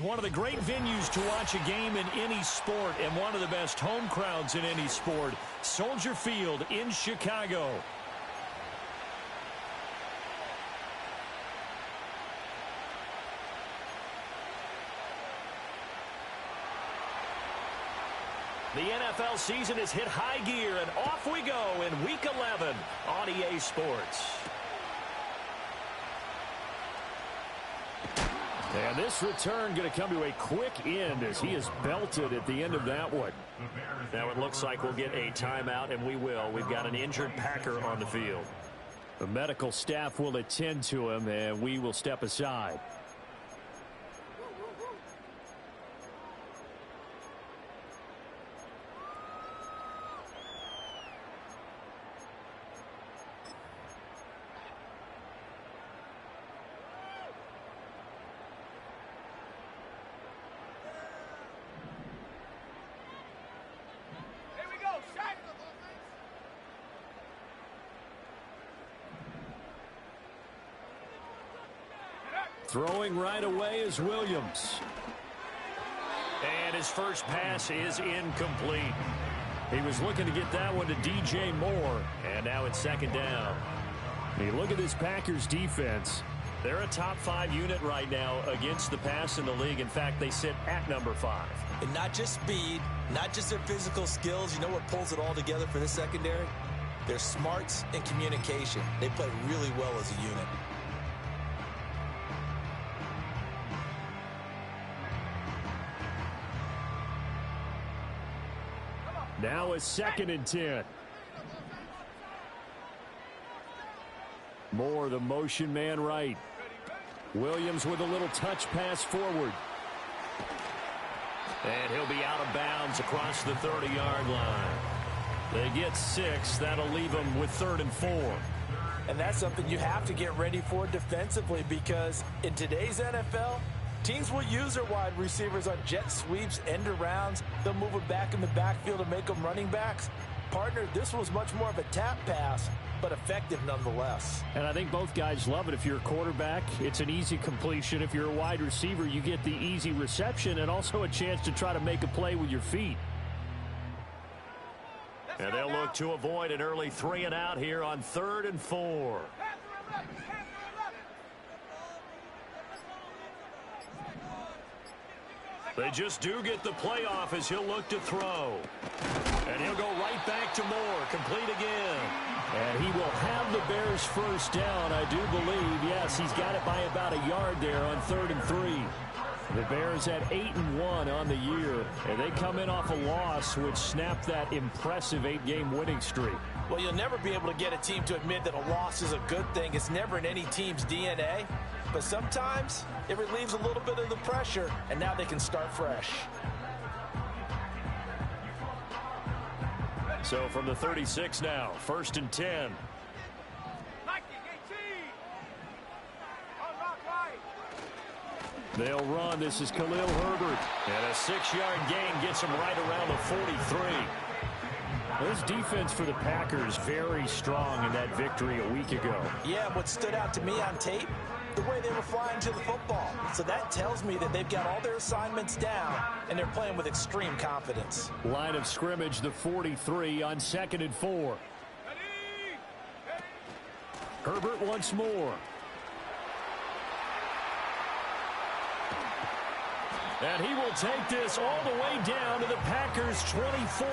One of the great venues to watch a game in any sport and one of the best home crowds in any sport. Soldier Field in Chicago. The NFL season has hit high gear, and off we go in Week 11 on EA Sports. And this return going to come to a quick end as he is belted at the end of that one. Now it looks like we'll get a timeout, and we will. We've got an injured Packer on the field. The medical staff will attend to him, and we will step aside. Throwing right away is Williams. And his first pass is incomplete. He was looking to get that one to DJ Moore. And now it's second down. Hey, look at this Packers defense. They're a top 5 unit right now against the pass in the league. In fact, they sit at number 5. And not just speed, not just their physical skills. You know what pulls it all together for this secondary? Their smarts and communication. They play really well as a unit. Now it's 2nd and 10. Moore, the motion man right. Williams with a little touch pass forward. And he'll be out of bounds across the 30-yard line. They get 6. That'll leave them with 3rd and 4. And that's something you have to get ready for defensively, because in today's NFL, teams will use their wide receivers on jet sweeps, end arounds. They'll move them back in the backfield to make them running backs. Partner, this was much more of a tap pass, but effective nonetheless. And I think both guys love it. If you're a quarterback, it's an easy completion. If you're a wide receiver, you get the easy reception and also a chance to try to make a play with your feet. And they'll look to avoid an early 3 and out here on 3rd and 4. They just do get the playoff as he'll look to throw. And he'll go right back to Moore. Complete again. And he will have the Bears first down, I do believe. Yes, he's got it by about a yard there on 3rd and 3. The Bears at 8-1 on the year. And they come in off a loss, which snapped that impressive 8-game winning streak. Well, you'll never be able to get a team to admit that a loss is a good thing. It's never in any team's DNA. But sometimes it relieves a little bit of the pressure, and now they can start fresh. So from the 36 now, 1st and 10. They'll run. This is Khalil Herbert. And a 6-yard gain gets him right around the 43. This defense for the Packers very strong in that victory a week ago. Yeah, what stood out to me on tape, the way they were flying to the football. So that tells me that they've got all their assignments down, and they're playing with extreme confidence. Line of scrimmage, the 43 on 2nd and 4. Herbert once more. And he will take this all the way down to the Packers' 24.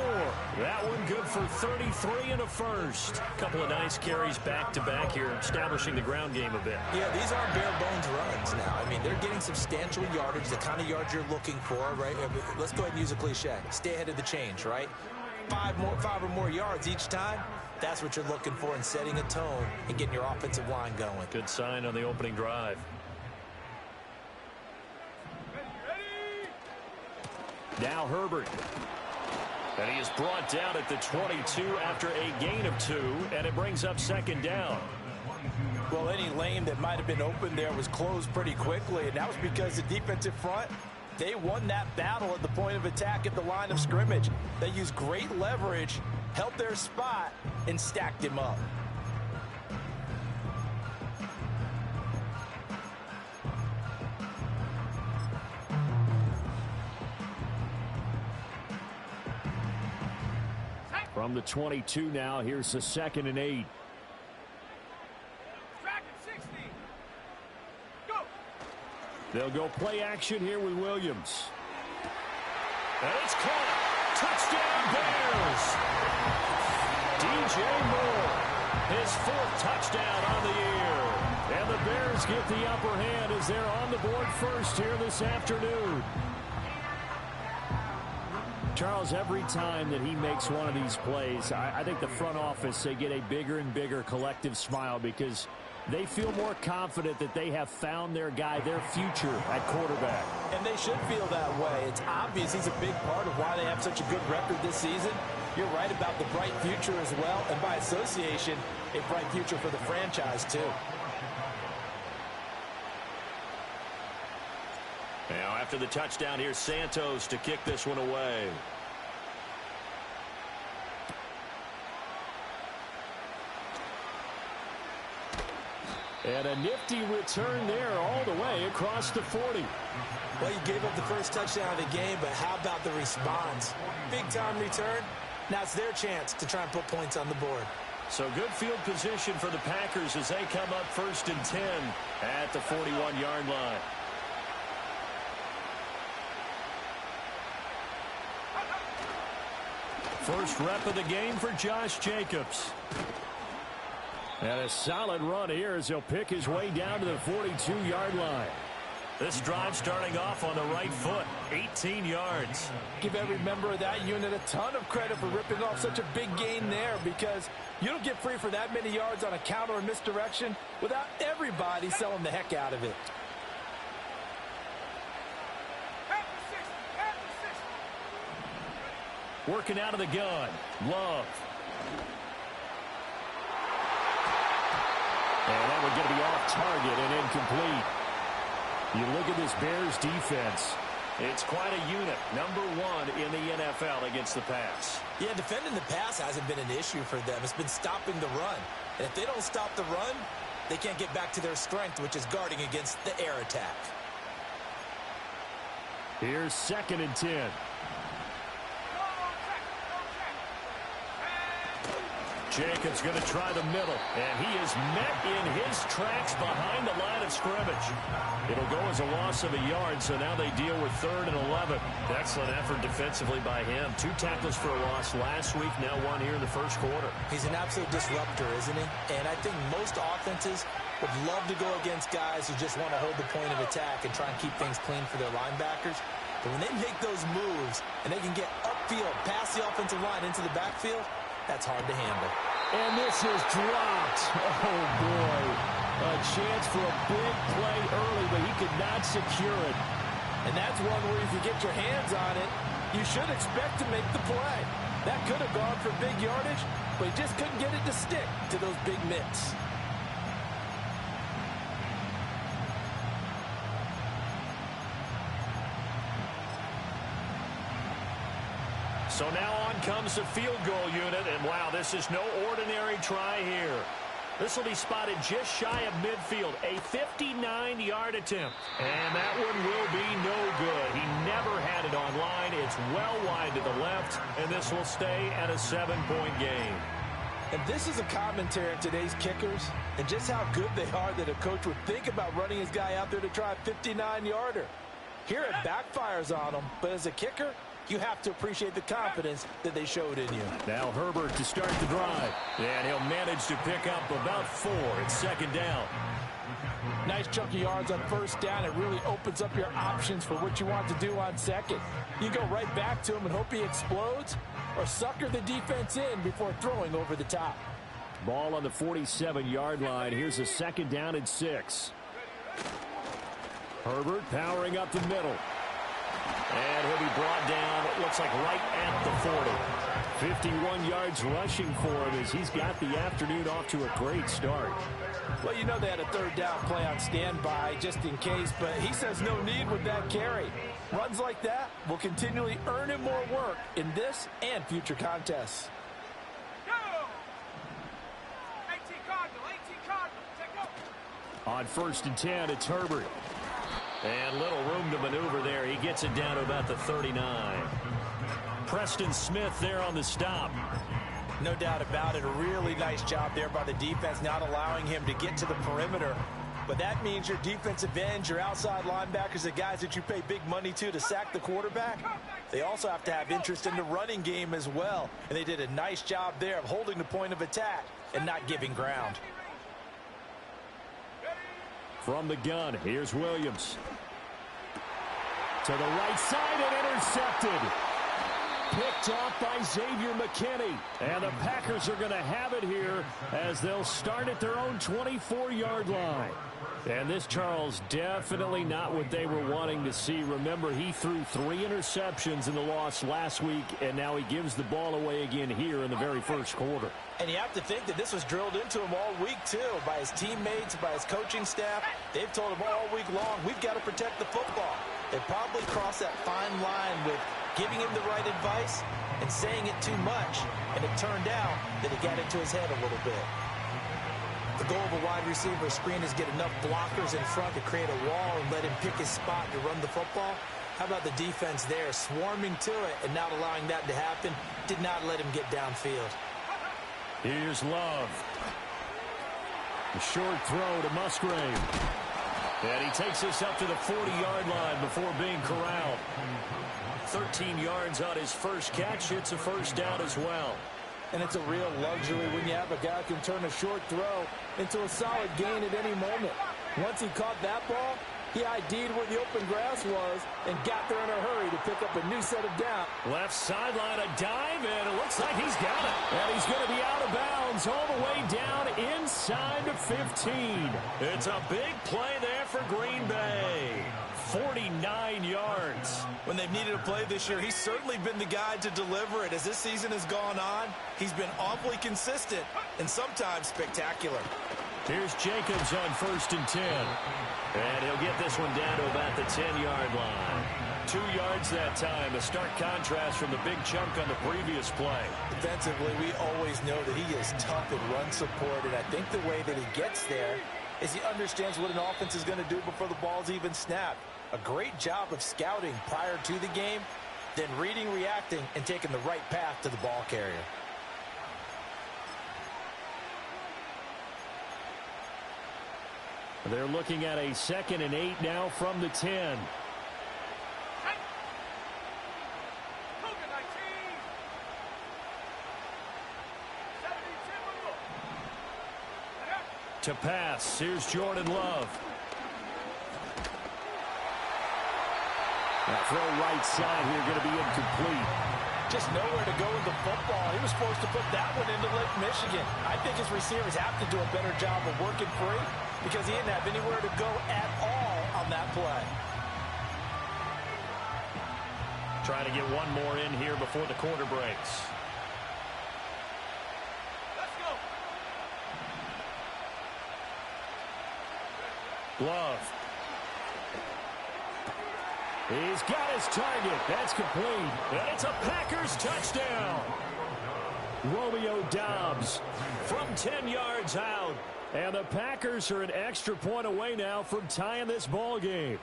That one good for 33 and a first. Couple of nice carries back-to-back here, establishing the ground game a bit. Yeah, these aren't bare-bones runs now. I mean, they're getting substantial yardage, the kind of yards you're looking for, right? Let's go ahead and use a cliche. Stay ahead of the change, right? 5 or more yards each time. That's what you're looking for in setting a tone and getting your offensive line going. Good sign on the opening drive. Now Herbert. And he is brought down at the 22 after a gain of 2, and it brings up 2nd down. Well, any lane that might have been open there was closed pretty quickly, and that was because the defensive front, they won that battle at the point of attack at the line of scrimmage. They used great leverage, held their spot, and stacked him up. From the 22 now, here's the 2nd and 8. They'll go play action here with Williams. And it's caught. Touchdown Bears. DJ Moore, his 4th touchdown on the year. And the Bears get the upper hand as they're on the board first here this afternoon. Charles, every time that he makes one of these plays, I think the front office, they get a bigger and bigger collective smile because they feel more confident that they have found their guy, their future at quarterback. And they should feel that way. It's obvious he's a big part of why they have such a good record this season. You're right about the bright future as well, and by association, a bright future for the franchise too. Now after the touchdown, here's Santos to kick this one away. And a nifty return there all the way across the 40. Well, you gave up the first touchdown of the game, but how about the response? Big-time return. Now it's their chance to try and put points on the board. So good field position for the Packers as they come up 1st and 10 at the 41-yard line. First rep of the game for Josh Jacobs. And a solid run here as he'll pick his way down to the 42-yard line. This drive starting off on the right foot, 18 yards. Give every member of that unit a ton of credit for ripping off such a big gain there because you don't get free for that many yards on a counter or misdirection without everybody selling the heck out of it. Working out of the gun, Love. And that one going to be off target and incomplete. You look at this Bears defense. It's quite a unit. Number 1 in the NFL against the pass. Yeah, defending the pass hasn't been an issue for them. It's been stopping the run. And if they don't stop the run, they can't get back to their strength, which is guarding against the air attack. Here's 2nd and 10. Jacobs going to try the middle, and he is met in his tracks behind the line of scrimmage. It'll go as a loss of a yard, so now they deal with 3rd and 11. Excellent effort defensively by him. 2 tackles for a loss last week, now 1 here in the first quarter. He's an absolute disruptor, isn't he? And I think most offenses would love to go against guys who just want to hold the point of attack and try and keep things clean for their linebackers. But when they make those moves and they can get upfield, past the offensive line into the backfield, that's hard to handle. And this is dropped. Oh, boy. A chance for a big play early, but he could not secure it. And that's one where if you get your hands on it, you should expect to make the play. That could have gone for big yardage, but he just couldn't get it to stick to those big mitts. So now on comes the field goal unit, and wow, this is no ordinary try here. This will be spotted just shy of midfield, a 59-yard attempt. And that one will be no good. He never had it on line. It's well wide to the left, and this will stay at a 7-point game. And this is a commentary on today's kickers and just how good they are that a coach would think about running his guy out there to try a 59-yarder. Here it backfires on him, but as a kicker, you have to appreciate the confidence that they showed in you. Now Herbert to start the drive. And he'll manage to pick up about 4. It's 2nd down. Nice chunk of yards on 1st down. It really opens up your options for what you want to do on 2nd. You go right back to him and hope he explodes or sucker the defense in before throwing over the top. Ball on the 47-yard line. Here's a 2nd down and 6. Herbert powering up the middle. And he'll be brought down, it looks like right at the 40. 51 yards rushing for him as he's got the afternoon off to a great start. Well, you know they had a 3rd down play on standby just in case, but he says no need with that carry. Runs like that will continually earn him more work in this and future contests. On 1st and 10, it's Herbert. And little room to maneuver there. He gets it down to about the 39. Preston Smith there on the stop. No doubt about it. A really nice job there by the defense, not allowing him to get to the perimeter. But that means your defensive ends, your outside linebackers, the guys that you pay big money to sack the quarterback, they also have to have interest in the running game as well. And they did a nice job there of holding the point of attack and not giving ground. From the gun, here's Williams. To the right side and intercepted. Picked off by Xavier McKinney. And the Packers are going to have it here as they'll start at their own 24-yard line. And this, Charles, definitely not what they were wanting to see. Remember, he threw 3 interceptions in the loss last week, and now he gives the ball away again here in the very first quarter. And you have to think that this was drilled into him all week, too, by his teammates, by his coaching staff. They've told him all week long, we've got to protect the football. They probably crossed that fine line with giving him the right advice and saying it too much. And it turned out that it got into his head a little bit. The goal of a wide receiver screen is get enough blockers in front to create a wall and let him pick his spot to run the football. How about the defense there, swarming to it and not allowing that to happen? Did not let him get downfield. Here's Love. A short throw to Musgrave. And he takes us up to the 40-yard line before being corralled. 13 yards on his first catch. It's a first down as well. And it's a real luxury when you have a guy who can turn a short throw into a solid gain at any moment. Once he caught that ball, he ID'd where the open grass was and got there in a hurry to pick up a new set of down. Left sideline, a dive, and it looks like he's got it. And he's going to be out of bounds all the way down inside the 15. It's a big play there for Green Bay. 49 yards. When they've needed a play this year, he's certainly been the guy to deliver it. As this season has gone on, he's been awfully consistent and sometimes spectacular. Here's Jacobs on 1st and 10. And he'll get this one down to about the 10-yard line. 2 yards that time. A stark contrast from the big chunk on the previous play. Defensively, we always know that he is tough in run support, and I think the way that he gets there is he understands what an offense is going to do before the ball's even snapped. A great job of scouting prior to the game, then reading, reacting, and taking the right path to the ball carrier. They're looking at a 2nd and 8 now from the 10. To pass, here's Jordan Love. That throw right side here going to be incomplete. Just nowhere to go with the football. He was supposed to put that one into Lake Michigan. I think his receivers have to do a better job of working free because he didn't have anywhere to go at all on that play. Trying to get one more in here before the quarter breaks. Love. He's got his target. That's complete. And it's a Packers touchdown. Romeo Doubs from 10 yards out. And the Packers are an extra point away now from tying this ball game.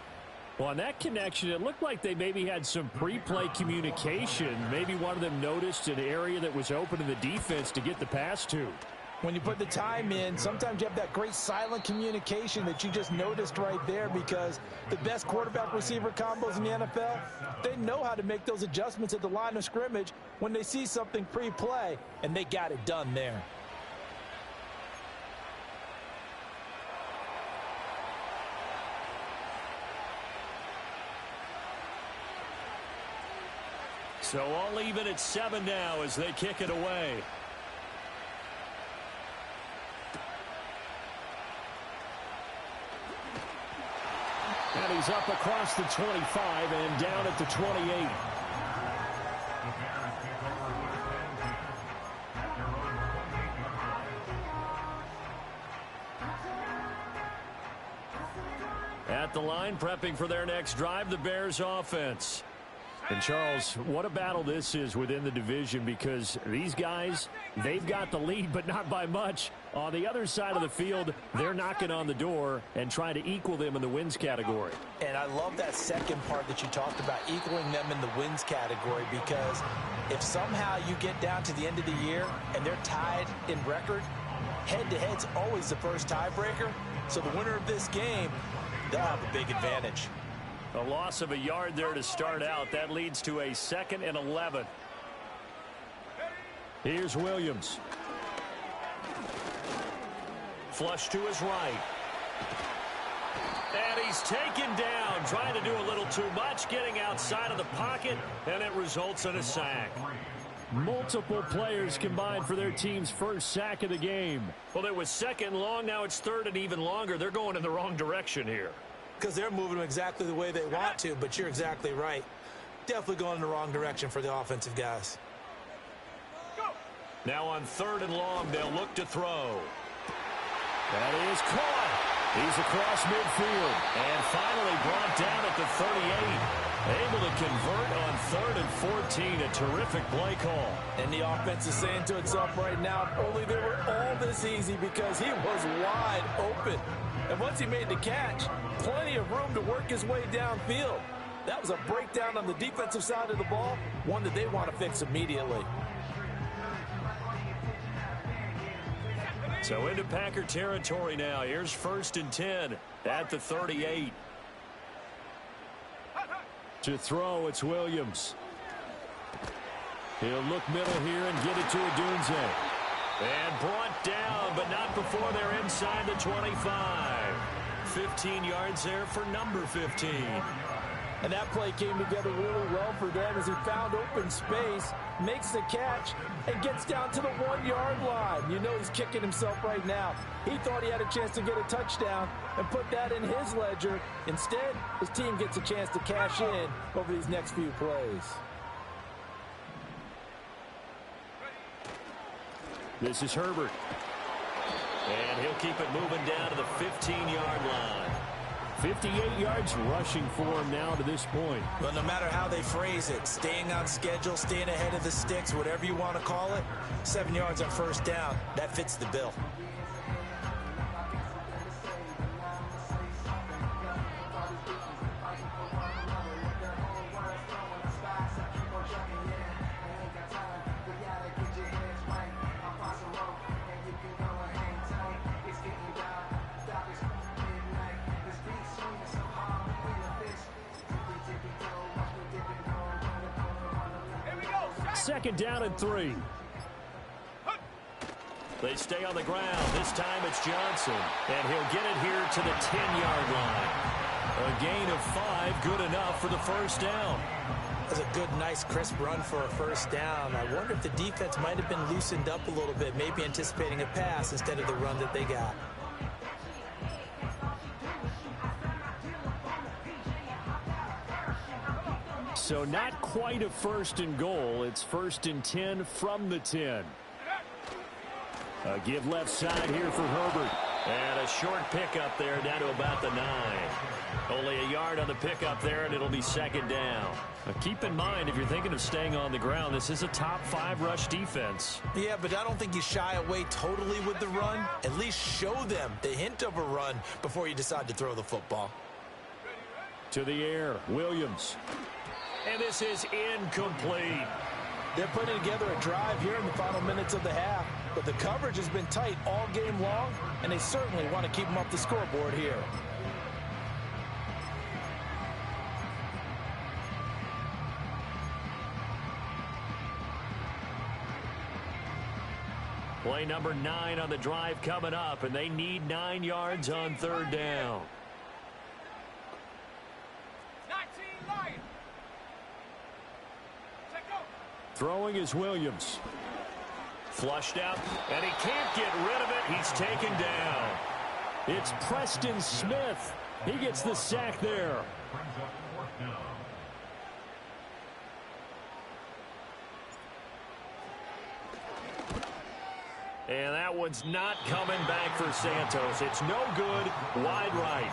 Well, on that connection, it looked like they maybe had some pre-play communication. Maybe one of them noticed an area that was open in the defense to get the pass to. When you put the time in, sometimes you have that great silent communication that you just noticed right there because the best quarterback-receiver combos in the NFL, they know how to make those adjustments at the line of scrimmage when they see something pre-play, and they got it done there. So all even at 7 now as they kick it away. And he's up across the 25 and down at the 28. At the line, prepping for their next drive, the Bears offense. And, Charles, what a battle this is within the division, because these guys, they've got the lead, but not by much. On the other side of the field, they're knocking on the door and trying to equal them in the wins category. And I love that second part that you talked about, equaling them in the wins category, because if somehow you get down to the end of the year and they're tied in record, head-to-head's always the first tiebreaker. So the winner of this game, they'll have a big advantage. A loss of a yard there to start out. That leads to a 2nd and 11. Here's Williams. Flush to his right. And he's taken down, trying to do a little too much, getting outside of the pocket, and it results in a sack. Multiple players combined for their team's first sack of the game. Well, it was 2nd and long. Now it's 3rd and even longer. They're going in the wrong direction here. Because they're moving them exactly the way they want to, but you're exactly right. Definitely going in the wrong direction for the offensive guys. Now on 3rd and long, they'll look to throw. That is caught. He's across midfield. And finally brought down at the 38. Able to convert on 3rd and 14. A terrific play call. And the offense is saying to itself right now, if only they were all this easy, because he was wide open. And once he made the catch, plenty of room to work his way downfield. That was a breakdown on the defensive side of the ball, one that they want to fix immediately. So into Packer territory now. Here's 1st and 10 at the 38. To throw, it's Williams. He'll look middle here and get it to Odunze. And brought down, but not before they're inside the 25. 15 yards there for number 15. And that play came together really well for them as he found open space, makes the catch, and gets down to the 1-yard line. You know he's kicking himself right now. He thought he had a chance to get a touchdown and put that in his ledger. Instead, his team gets a chance to cash in over these next few plays. This is Herbert. And he'll keep it moving down to the 15-yard line. 58 yards rushing for him now to this point. But no matter how they phrase it, staying on schedule, staying ahead of the sticks, whatever you want to call it, 7 yards on 1st down, that fits the bill. Second down and 3. They stay on the ground. This time it's Johnson. And he'll get it here to the 10-yard line. A gain of 5, good enough for the 1st down. That's a good, nice, crisp run for a 1st down. I wonder if the defense might have been loosened up a little bit, maybe anticipating a pass instead of the run that they got. So not quite a 1st and goal. It's 1st and 10 from the 10. A give left side here for Herbert. And a short pickup there down to about the 9. Only a yard on the pickup there, and it'll be 2nd down. Now keep in mind, if you're thinking of staying on the ground, this is a top 5 rush defense. Yeah, but I don't think you shy away totally with the run. At least show them the hint of a run before you decide to throw the football. To the air, Williams. And this is incomplete. They're putting together a drive here in the final minutes of the half, but the coverage has been tight all game long, and they certainly want to keep them off the scoreboard here. Play number 9 on the drive coming up, and they need 9 yards on 3rd down. Throwing is Williams. Flushed out, and he can't get rid of it. He's taken down. It's Preston Smith. He gets the sack there. And that one's not coming back for Santos. It's no good. Wide right.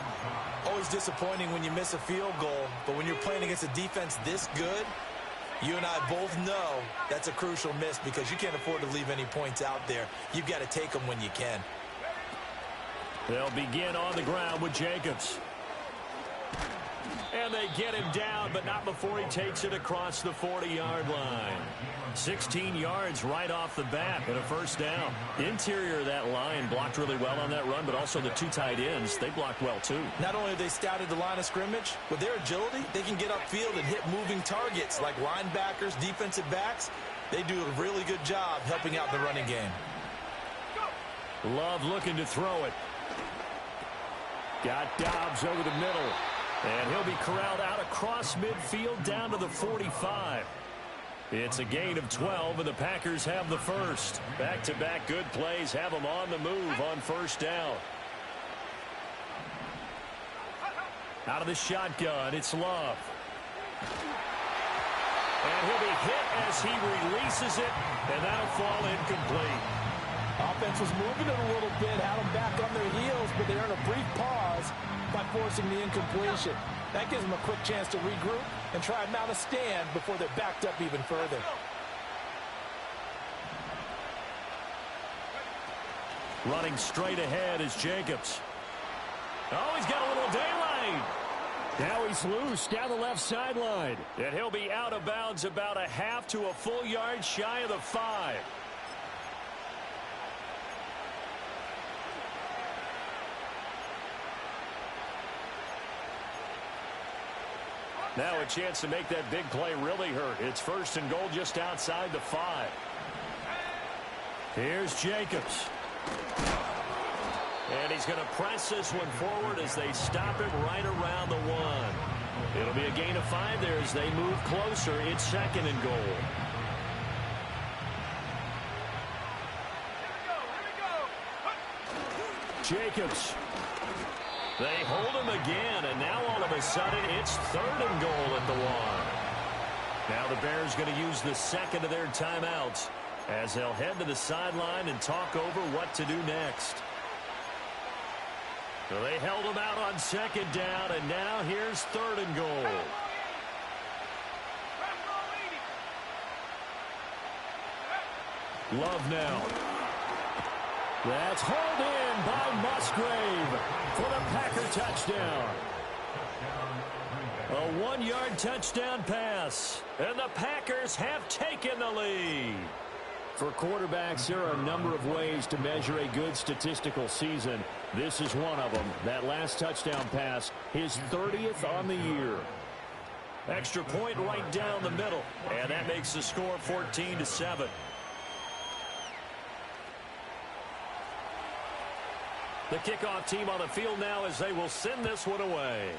Oh, always disappointing when you miss a field goal, but when you're playing against a defense this good, you and I both know that's a crucial miss because you can't afford to leave any points out there. You've got to take them when you can. They'll begin on the ground with Jacobs. And they get him down, but not before he takes it across the 40-yard line. 16 yards right off the bat and a first down. Interior of that line blocked really well on that run, but also the two tight ends, they blocked well too. Not only have they scouted the line of scrimmage, with their agility, they can get upfield and hit moving targets like linebackers, defensive backs. They do a really good job helping out the running game. Love looking to throw it. Got Dobbs over the middle. And he'll be corralled out across midfield down to the 45. It's a gain of 12, and the Packers have the first. Back-to-back good plays have them on the move on first down. Out of the shotgun, it's Love. And he'll be hit as he releases it, and that'll fall incomplete. Offense was moving it a little bit, had them back on their heels, but they earned a brief pause by forcing the incompletion. That gives them a quick chance to regroup and try and mount a stand before they're backed up even further. Running straight ahead is Jacobs. Oh, he's got a little daylight. Now he's loose down the left sideline. And he'll be out of bounds about a half to a full yard shy of the 5. Now a chance to make that big play really hurt. It's first and goal just outside the 5. Here's Jacobs. And he's going to press this one forward as they stop him right around the 1. It'll be a gain of 5 there as they move closer. It's second and goal. Jacobs. They hold him again, and now all of a sudden it's third and goal at the 1. Now the Bears going to use the second of their timeouts as they'll head to the sideline and talk over what to do next. So they held him out on second down, and now here's third and goal. Love now. That's hauled in by Musgrave for the Packer touchdown. A 1-yard touchdown pass, and the Packers have taken the lead. For quarterbacks, there are a number of ways to measure a good statistical season. This is one of them. That last touchdown pass, his 30th on the year. Extra point right down the middle, and that makes the score 14-7. The kickoff team on the field now as they will send this one away.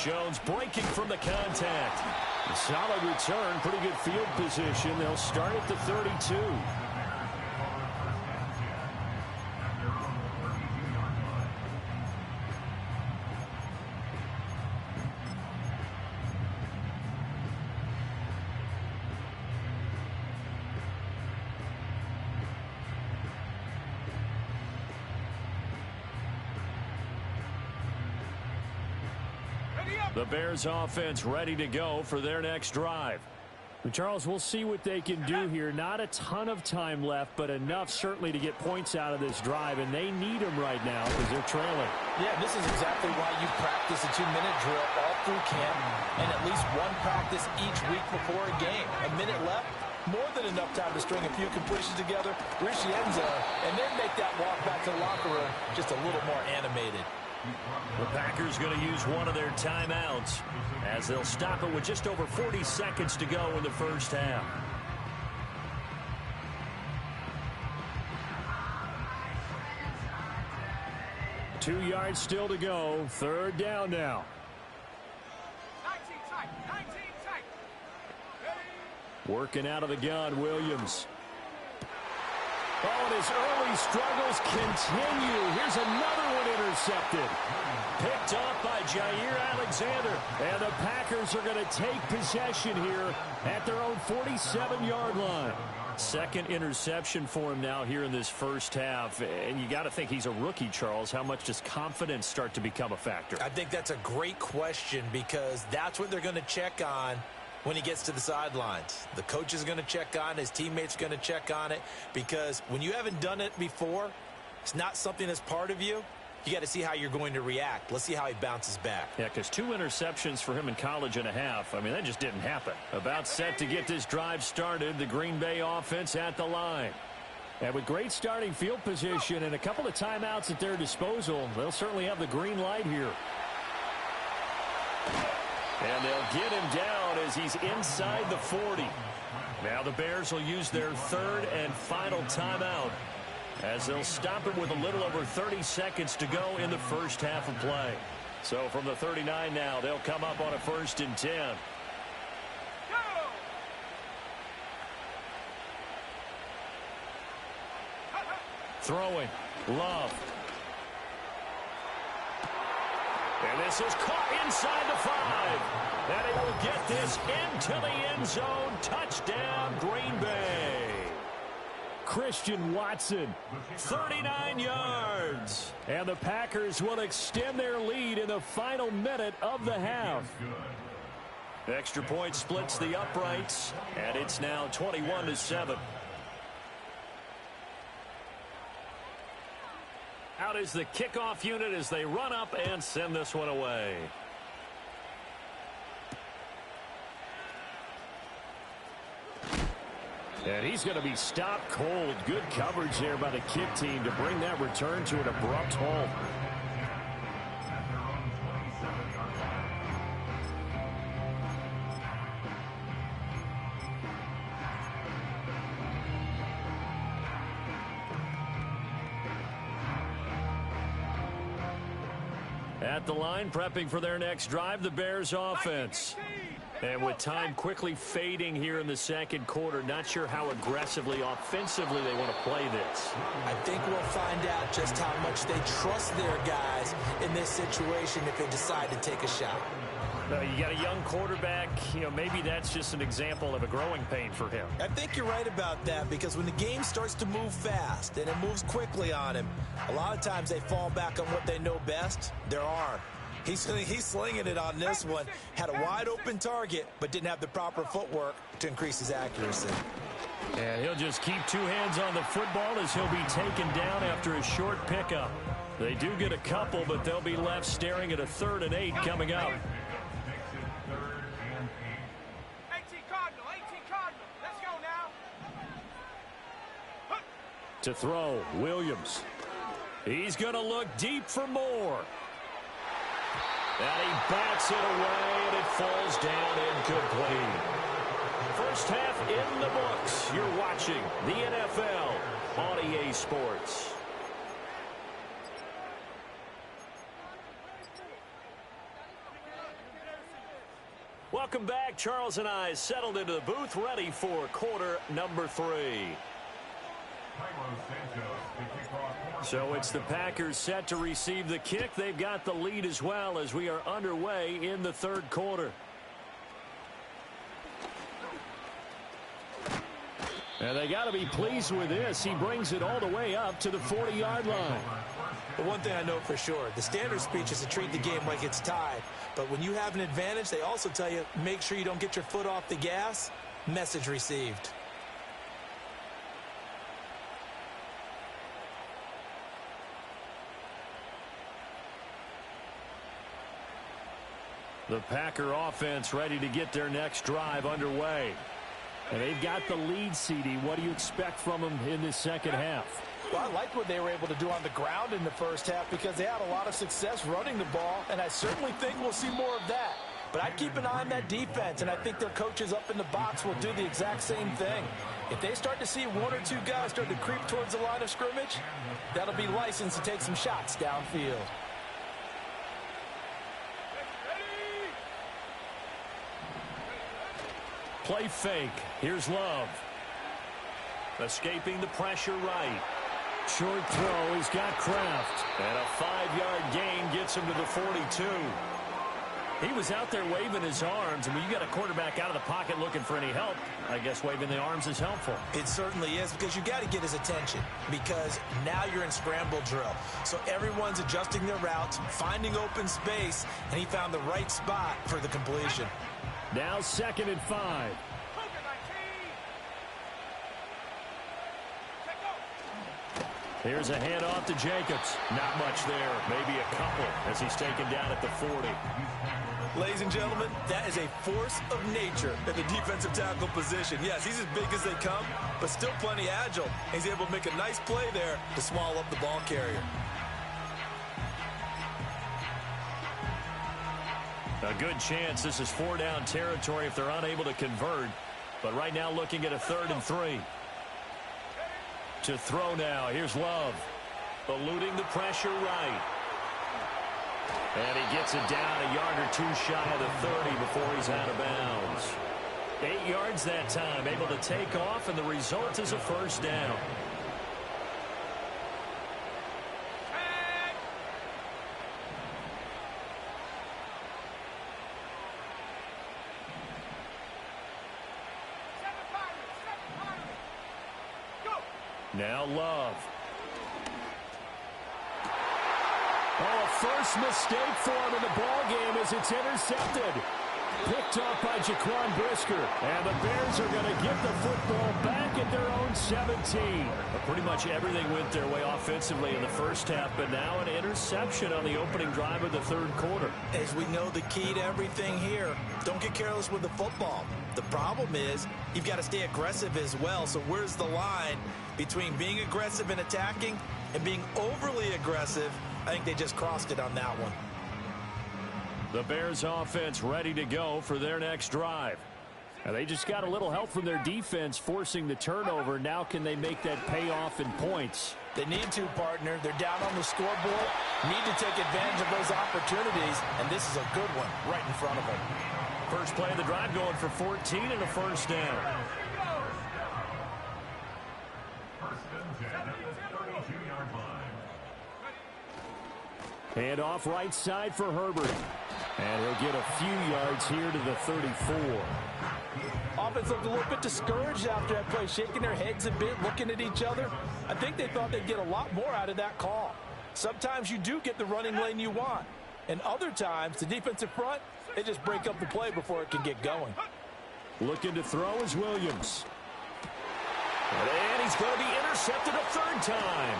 Jones breaking from the contact. A solid return, pretty good field position. They'll start at the 32. The Bears offense ready to go for their next drive. Charles, we'll see what they can do here. Not a ton of time left, but enough certainly to get points out of this drive, and they need them right now because they're trailing. Yeah, this is exactly why you practice a 2-minute drill all through camp and at least one practice each week before a game. A minute left, more than enough time to string a few completions together, reach the end zone, and then make that walk back to the locker room just a little more animated. The Packers going to use one of their timeouts as they'll stop it with just over 40 seconds to go in the first half. Two yards still to go. Third down now. 19 tight. Working out of the gun, Williams. Oh, and his early struggles continue. Here's another one intercepted. Picked off by Jair Alexander. And the Packers are going to take possession here at their own 47-yard line. Second interception for him now here in this first half. And you got to think he's a rookie, Charles. How much does confidence start to become a factor? I think that's a great question because that's what they're going to check on when he gets to the sidelines. The coach is going to check on it. His teammates are going to check on it because when you haven't done it before, it's not something that's part of you. You got to see how you're going to react. Let's see how he bounces back. Yeah, because 2 interceptions for him in college and a half. I mean, that just didn't happen. About set to get this drive started. The Green Bay offense at the line. And with great starting field position and a couple of timeouts at their disposal, they'll certainly have the green light here. And they'll get him down as he's inside the 40. Now the Bears will use their third and final timeout, as they'll stop it with a little over 30 seconds to go in the first half of play. So from the 39 now, they'll come up on a 1st and 10. Throwing. Love. And this is caught inside the 5. And he will get this into the end zone. Touchdown, Green Bay. Christian Watson, 39 yards. And the Packers will extend their lead in the final minute of the half. Extra point splits the uprights, and it's now 21-7. Out is the kickoff unit as they run up and send this one away. And he's going to be stopped cold. Good coverage there by the kick team to bring that return to an abrupt halt. At the line, prepping for their next drive, the Bears offense. And with time quickly fading here in the second quarter, not sure how aggressively, offensively they want to play this. I think we'll find out just how much they trust their guys in this situation if they decide to take a shot. No, you got a young quarterback. You know, maybe that's just an example of a growing pain for him. I think you're right about that because when the game starts to move fast and it moves quickly on him, a lot of times they fall back on what they know best, their arm. He's slinging it on this one. Had a wide open target, but didn't have the proper footwork to increase his accuracy. And he'll just keep 2 hands on the football as he'll be taken down after a short pickup. They do get a couple, but they'll be left staring at a 3rd and 8 coming up. 18 Cardinal, 18 Cardinal. Let's go now. To throw, Williams. He's going to look deep for more. And he bats it away, and it falls down incomplete. First half in the books. You're watching the NFL on EA Sports. Welcome back. Charles and I settled into the booth, ready for quarter number 3. So it's the Packers set to receive the kick. They've got the lead as well as we are underway in the 3rd quarter. And they got to be pleased with this. He brings it all the way up to the 40-yard line. But one thing I know for sure, the standard speech is to treat the game like it's tied. But when you have an advantage, they also tell you, make sure you don't get your foot off the gas. Message received. The Packer offense ready to get their next drive underway. And they've got the lead, CD. What do you expect from them in this second half? Well, I liked what they were able to do on the ground in the first half because they had a lot of success running the ball, and I certainly think we'll see more of that. But I'd keep an eye on that defense, and I think their coaches up in the box will do the exact same thing. If they start to see 1 or 2 guys start to creep towards the line of scrimmage, that'll be licensed to take some shots downfield. Play fake. Here's Love. Escaping the pressure right. Short throw. He's got Kraft. And a 5-yard gain gets him to the 42. He was out there waving his arms. I mean, you got a quarterback out of the pocket looking for any help. I guess waving the arms is helpful. It certainly is, because you got to get his attention, because now you're in scramble drill. So everyone's adjusting their routes, finding open space, and he found the right spot for the completion. Now 2nd and 5. Here's a handoff to Jacobs. Not much there. Maybe a couple as he's taken down at the 40. Ladies and gentlemen, that is a force of nature at the defensive tackle position. Yes, he's as big as they come, but still plenty agile. He's able to make a nice play there to swallow up the ball carrier. A good chance this is 4-down territory if they're unable to convert. But right now looking at a 3rd and 3. To throw now. Here's Love. Eluding the pressure right. And he gets it down a yard or two shy of the 30 before he's out of bounds. 8 yards that time. Able to take off, and the result is a 1st down. Now Love. Oh, a first mistake for him in the ball game as it's intercepted. Picked up by Jaquan Brisker. And the Bears are going to get the football back at their own 17. But pretty much everything went their way offensively in the first half, but now an interception on the opening drive of the 3rd quarter. As we know, the key to everything here, don't get careless with the football. The problem is you've got to stay aggressive as well. So where's the line between being aggressive and attacking and being overly aggressive? I think they just crossed it on that one. The Bears offense ready to go for their next drive. And they just got a little help from their defense forcing the turnover. Now can they make that pay off in points? They need to, partner. They're down on the scoreboard. Need to take advantage of those opportunities. And this is a good one right in front of them. First play of the drive going for 14 and a 1st down. Hand off right side for Herbert. And he'll get a few yards here to the 34. Offense looked a little bit discouraged after that play, shaking their heads a bit, looking at each other. I think they thought they'd get a lot more out of that call. Sometimes you do get the running lane you want. And other times, the defensive front, they just break up the play before it can get going. Looking to throw is Williams. And he's going to be intercepted a 3rd time.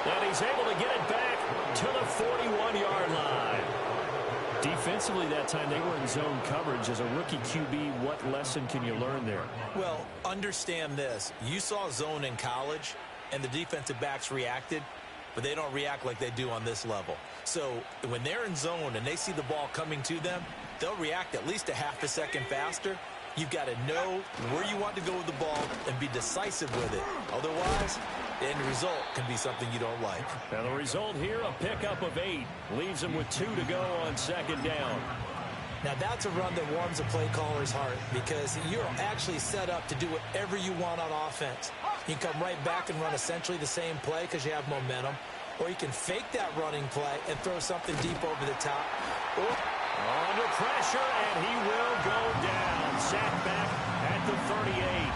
And he's able to get it back to the 41-yard line. Defensively that time, they were in zone coverage. As a rookie QB, what lesson can you learn there? Well, understand this. You saw zone in college, and the defensive backs reacted, but they don't react like they do on this level. So when they're in zone and they see the ball coming to them, they'll react at least a half a second faster. You've got to know where you want to go with the ball and be decisive with it. Otherwise, the end result can be something you don't like. And the result here, a pickup of 8. Leaves them with 2 to go on 2nd down. Now that's a run that warms a play caller's heart, because you're actually set up to do whatever you want on offense. You can come right back and run essentially the same play because you have momentum, or you can fake that running play and throw something deep over the top. Or under pressure, and he will go down. Sacked back at the 38.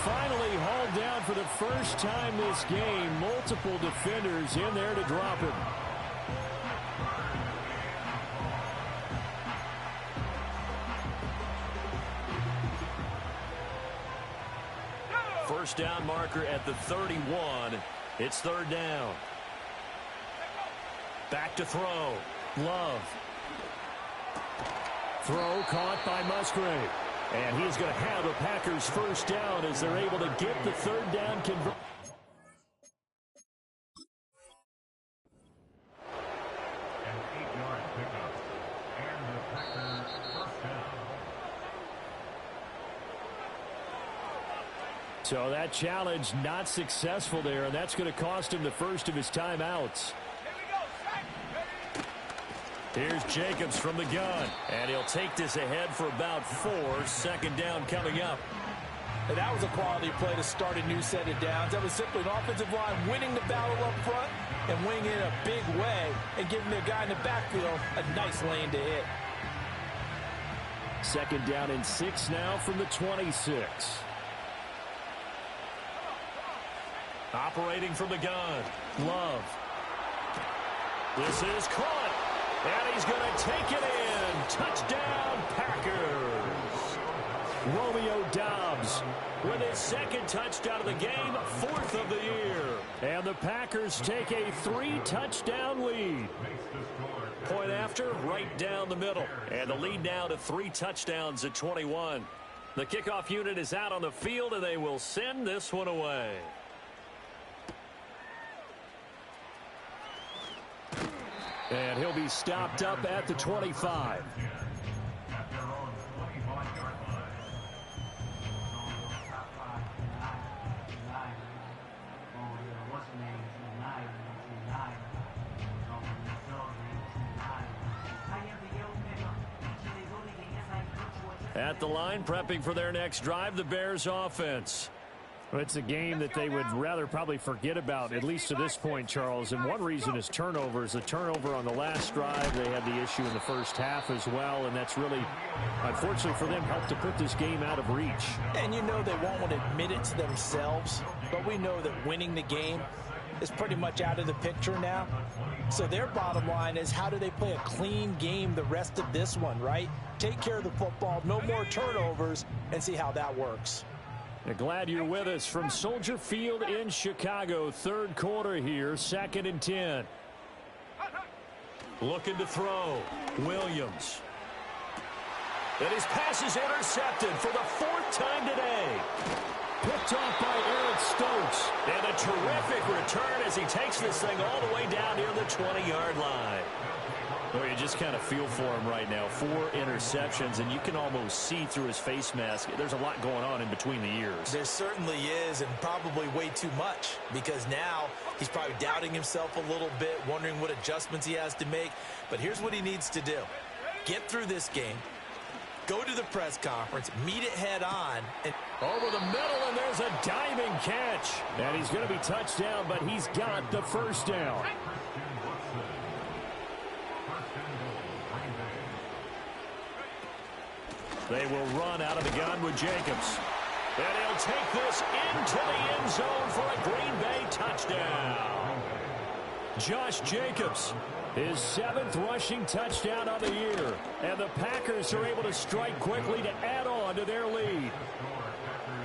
Finally hauled down for the first time this game. Multiple defenders in there to drop him. First down marker at the 31. It's 3rd down. Back to throw. Love. Throw caught by Musgrave. And he's going to have the Packers first down as they're able to get the 3rd down conversion. An 8-yard pickup. And the Packers first down. So that challenge not successful there, and that's going to cost him the first of his timeouts. Here's Jacobs from the gun, and he'll take this ahead for about 4. 2nd down coming up. And that was a quality play to start a new set of downs. That was simply an offensive line winning the battle up front and winning it in a big way. And and giving the guy in the backfield a nice lane to hit. 2nd down and 6 now from the 26. Operating from the gun, Love. This is caught, and he's going to take it in. Touchdown, Packers. Romeo Doubs with his 2nd touchdown of the game, 4th of the year. And the Packers take a 3-touchdown lead. Point after, right down the middle. And the lead now to 3 touchdowns at 21. The kickoff unit is out on the field, and they will send this one away. And he'll be stopped up at the 25. At the line, prepping for their next drive, the Bears offense. Well, it's a game that they would rather probably forget about, at least to this point, Charles. And one reason is turnovers. The turnover on the last drive, they had the issue in the first half as well. And that's really, unfortunately for them, helped to put this game out of reach. And you know they won't want to admit it to themselves, but we know that winning the game is pretty much out of the picture now. So their bottom line is, how do they play a clean game the rest of this one, right? Take care of the football, no more turnovers, and see how that works. Glad you're with us from Soldier Field in Chicago. 3rd quarter here, 2nd and 10. Looking to throw. Williams. And his pass is intercepted for the 4th time today. Picked off by Eric Stokes. And a terrific return as he takes this thing all the way down near the 20-yard line. Well, you just kind of feel for him right now. 4 interceptions, and you can almost see through his face mask. There's a lot going on in between the ears. There certainly is, and probably way too much, because now he's probably doubting himself a little bit, wondering what adjustments he has to make. But here's what he needs to do. Get through this game. Go to the press conference, meet it head on. And over the middle, and there's a diving catch. And he's going to be touched down, but he's got the 1st down. They will run out of the gun with Jacobs. And he'll take this into the end zone for a Green Bay touchdown. Josh Jacobs, his 7th rushing touchdown of the year. And the Packers are able to strike quickly to add on to their lead.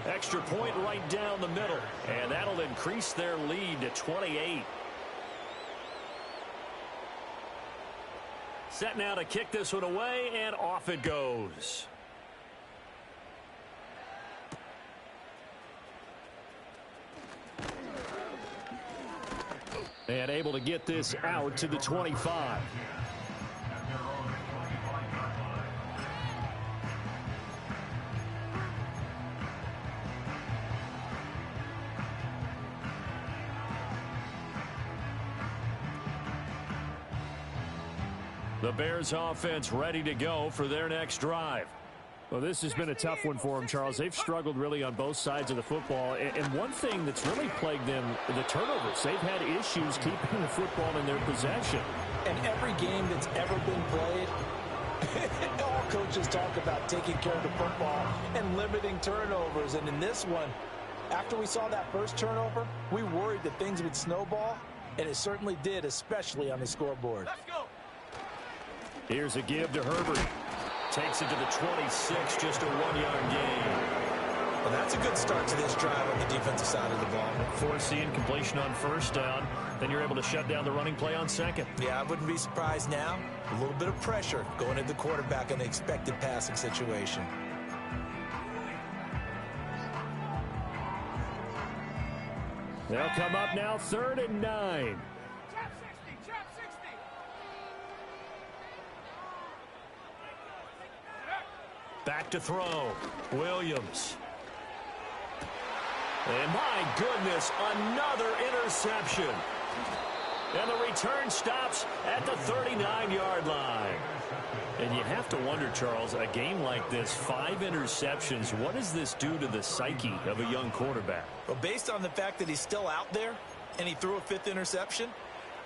Extra point right down the middle. And that'll increase their lead to 28. Set now to kick this one away, and off it goes. And able to get this out to the 25. The Bears offense ready to go for their next drive. Well, this has been a tough one for them, Charles. They've struggled really on both sides of the football. And one thing that's really plagued them, the turnovers. They've had issues keeping the football in their possession. And every game that's ever been played, all coaches talk about taking care of the football and limiting turnovers. And in this one, after we saw that first turnover, we worried that things would snowball, and it certainly did, especially on the scoreboard. Let's go. Here's a give to Herbert. Takes it to the 26, just a 1-yard gain. Well, that's a good start to this drive on the defensive side of the ball. Forcing completion on 1st down. Then you're able to shut down the running play on 2nd. Yeah, I wouldn't be surprised now. A little bit of pressure going at the quarterback in the expected passing situation. They'll come up now, 3rd and 9. Chap 60, chap 60. Back to throw. Williams. And my goodness, another interception. And the return stops at the 39-yard line. And you have to wonder, Charles, a game like this, 5 interceptions, what does this do to the psyche of a young quarterback? Well, based on the fact that he's still out there and he threw a 5th interception,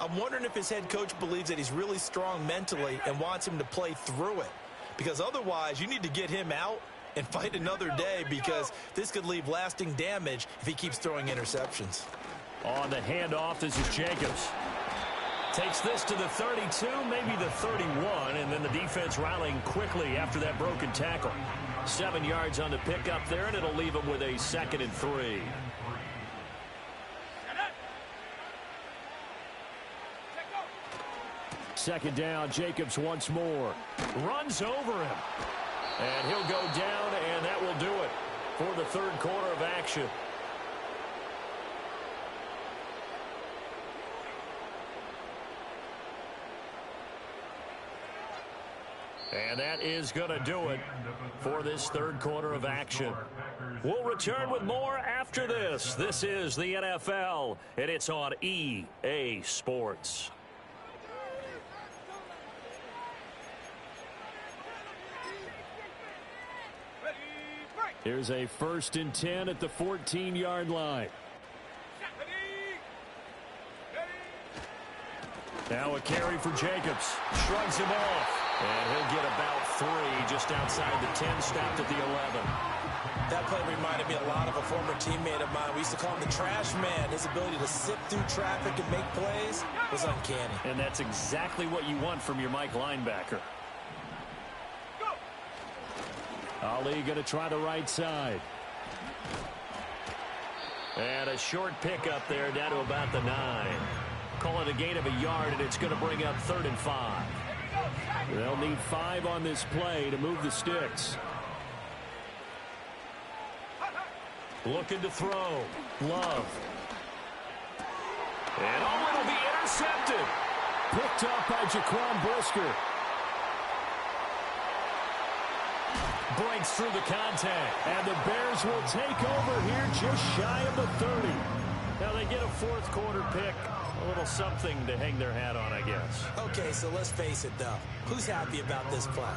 I'm wondering if his head coach believes that he's really strong mentally and wants him to play through it. Because otherwise, you need to get him out and fight another day, because this could leave lasting damage if he keeps throwing interceptions. On the handoff, this is Jacobs. Takes this to the 32, maybe the 31, and then the defense rallying quickly after that broken tackle. 7 yards on the pickup there, and it'll leave him with a 2nd and 3. Second down, Jacobs once more. Runs over him. And he'll go down, and that will do it for the third quarter of action. And that is going to do it for this third quarter of action. We'll return with more after this. This is the NFL, and it's on EA Sports. Here's a 1st and 10 at the 14-yard line. Now a carry for Jacobs. Shrugs him off. And he'll get about 3 just outside the 10, stopped at the 11. That play reminded me a lot of a former teammate of mine. We used to call him the trash man. His ability to sift through traffic and make plays was uncanny. And that's exactly what you want from your Mike linebacker. Ali going to try the right side. And a short pickup there down to about the 9. Call it a gain of a yard, and it's going to bring up 3rd and 5. They'll need 5 on this play to move the sticks. Looking to throw. Love. And it'll be intercepted. Picked up by Jaquan Brisker. Breaks through the contact. And the Bears will take over here just shy of the 30. Now they get a fourth quarter pick. A little something to hang their hat on, I guess. Okay, so let's face it, though. Who's happy about this play?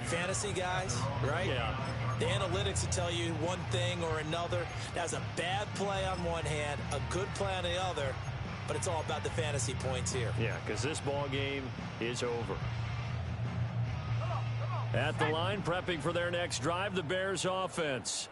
Fantasy guys, right? Yeah. The analytics will tell you one thing or another. That's a bad play on one hand, a good play on the other, but it's all about the fantasy points here. Yeah, because this ball game is over. At the line, prepping for their next drive, the Bears offense.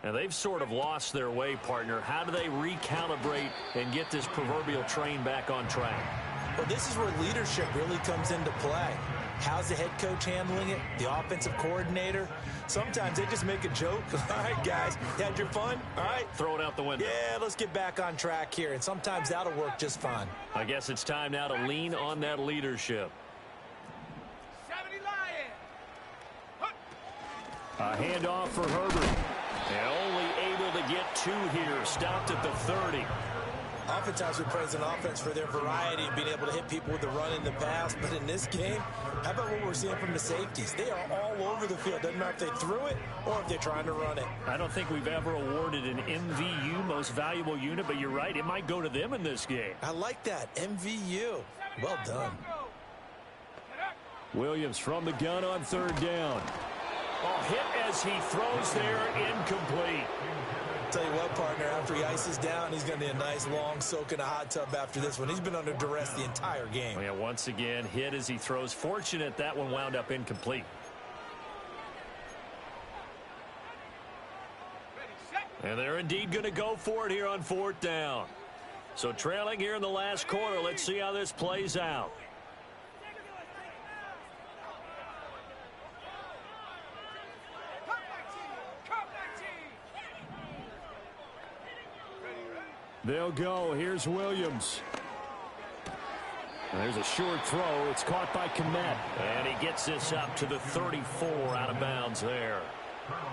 Now, they've sort of lost their way, partner. How do they recalibrate and get this proverbial train back on track? Well, this is where leadership really comes into play. How's the head coach handling it? The offensive coordinator? Sometimes they just make a joke. All right, guys, you had your fun? All right. Throw it out the window. Yeah, let's get back on track here. And sometimes that'll work just fine. I guess it's time now to lean on that leadership. 70 Lions. A handoff for Herbert. And only able to get 2 here. Stopped at the 30. Oftentimes we praise an offense for their variety and being able to hit people with the run in the pass. But in this game, how about what we're seeing from the safeties? They are all over the field. Doesn't matter if they threw it or if they're trying to run it. I don't think we've ever awarded an MVU, most valuable unit, but you're right. It might go to them in this game. I like that. MVU. Well done. Williams from the gun on 3rd down. Oh, hit as he throws there, incomplete. Tell you what, partner, after he ices down, he's going to need a nice long soak in a hot tub after this one. He's been under duress the entire game. Oh, yeah, once again, hit as he throws. Fortunate that one wound up incomplete. And they're indeed going to go for it here on 4th down. So trailing here in the last quarter, let's see how this plays out. They'll go. Here's Williams. There's a short throw. It's caught by Kmet. And he gets this up to the 34 out of bounds there.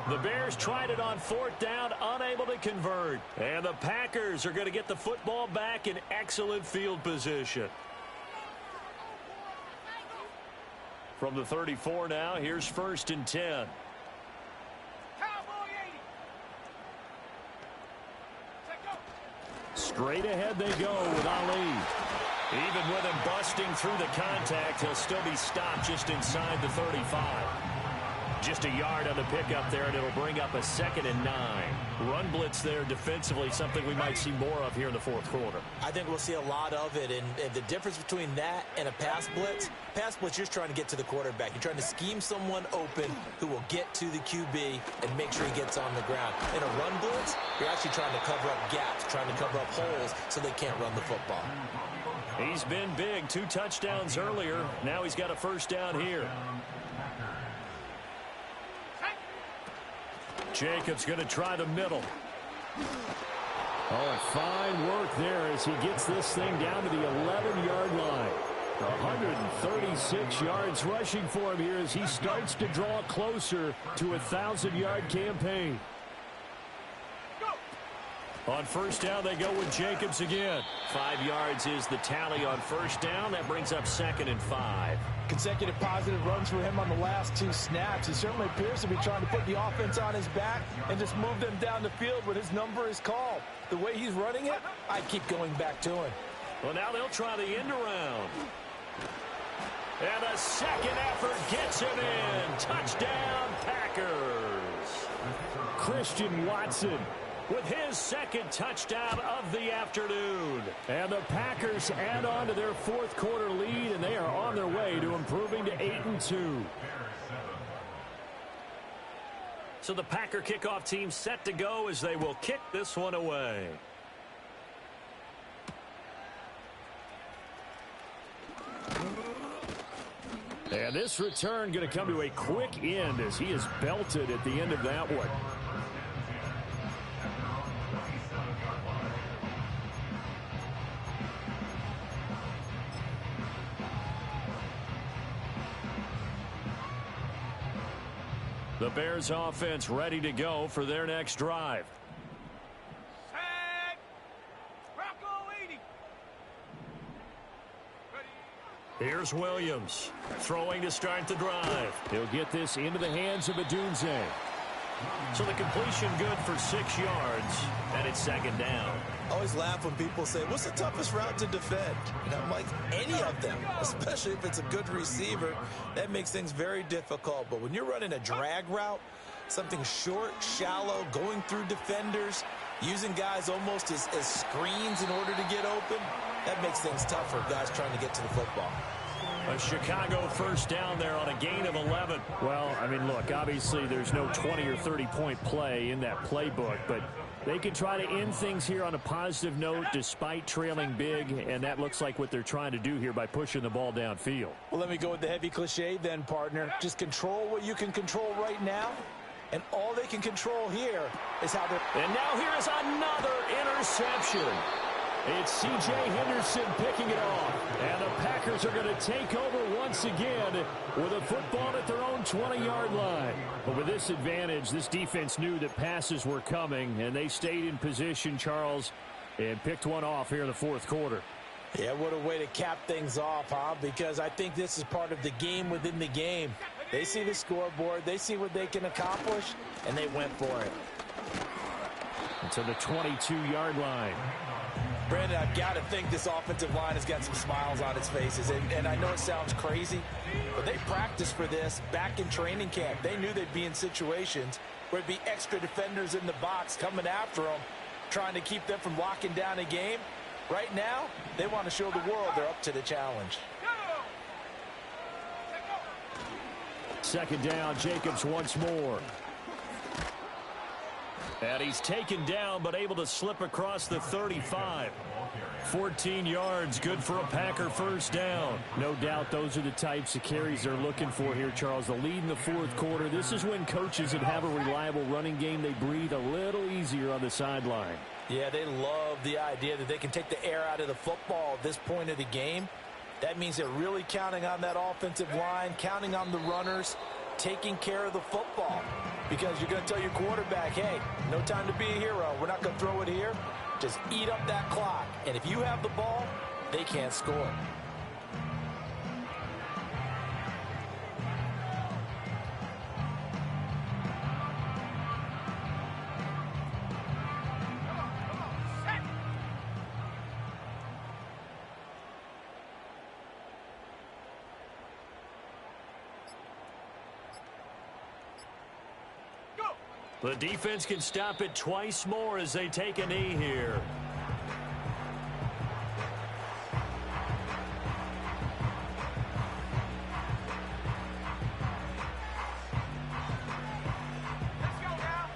The Bears tried it on 4th down, unable to convert. And the Packers are going to get the football back in excellent field position. From the 34 now, here's 1st and 10. Straight ahead they go with Ali. Even with him busting through the contact, he'll still be stopped just inside the 35. Just a yard on the pickup there, and it'll bring up a 2nd and 9. Run blitz there defensively, something we might see more of here in the fourth quarter. I think we'll see a lot of it, and the difference between that and a pass blitz, you're just trying to get to the quarterback. You're trying to scheme someone open who will get to the QB and make sure he gets on the ground. In a run blitz, you're actually trying to cover up gaps, trying to cover up holes so they can't run the football. He's been big, 2 touchdowns earlier. Now he's got a first down here. Jacobs going to try the middle. Oh, and fine work there as he gets this thing down to the 11-yard line. 136 yards rushing for him here as he starts to draw closer to a 1,000-yard campaign. On first down, they go with Jacobs again. 5 yards is the tally on first down. That brings up 2nd and 5. Consecutive positive runs for him on the last 2 snaps. He certainly appears to be trying to put the offense on his back and just move them down the field when his number is called. The way he's running it, I keep going back to him. Well, now they'll try the end around. And a second effort gets him in. Touchdown, Packers. Christian Watson with his 2nd touchdown of the afternoon. And the Packers add on to their fourth quarter lead, and they are on their way to improving to 8-2. So the Packer kickoff team set to go as they will kick this one away. And this return going to come to a quick end as he is belted at the end of that one. The Bears offense ready to go for their next drive. Set. Rocco 80. Ready. Here's Williams throwing to start the drive. He'll get this into the hands of Odunze. So the completion good for 6 yards, and it's 2nd down. I always laugh when people say, what's the toughest route to defend? And I'm like, any of them, especially if it's a good receiver. That makes things very difficult. But when you're running a drag route, something short, shallow, going through defenders, using guys almost as screens in order to get open, that makes things tough for guys trying to get to the football. A Chicago first down there on a gain of 11. Well, I mean, look, obviously there's no 20 or 30-point play in that playbook, but they can try to end things here on a positive note despite trailing big, and that looks like what they're trying to do here by pushing the ball downfield. Well, let me go with the heavy cliche then, partner. Just control what you can control right now, and all they can control here is how they're... And now here is another interception. It's C.J. Henderson picking it off, and the Packers are going to take over once again with a football at their own 20-yard line. But with this advantage, this defense knew that passes were coming, and they stayed in position, Charles, and picked one off here in the fourth quarter. Yeah, what a way to cap things off, huh? Because I think this is part of the game within the game. They see the scoreboard, they see what they can accomplish, and they went for it. To the 22-yard line. Brandon, I've got to think this offensive line has got some smiles on its faces. And I know it sounds crazy, but they practiced for this back in training camp. They knew they'd be in situations where there'd be extra defenders in the box coming after them, trying to keep them from locking down a game. Right now, they want to show the world they're up to the challenge. Second down, Jacobs once more. And he's taken down, but able to slip across the 35. 14 yards, good for a Packer first down. No doubt those are the types of carries they're looking for here, Charles. The lead in the fourth quarter. This is when coaches that have a reliable running game, they breathe a little easier on the sideline. Yeah, they love the idea that they can take the air out of the football at this point of the game. That means they're really counting on that offensive line, counting on the runners, taking care of the football. Because you're going to tell your quarterback, hey, no time to be a hero. We're not going to throw it here. Just eat up that clock. And if you have the ball, they can't score. The defense can stop it twice more as they take a knee here. Let's go now.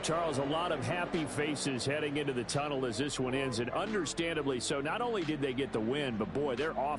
Charles, a lot of happy faces heading into the tunnel as this one ends, and understandably so. Not only did they get the win, but boy, their offense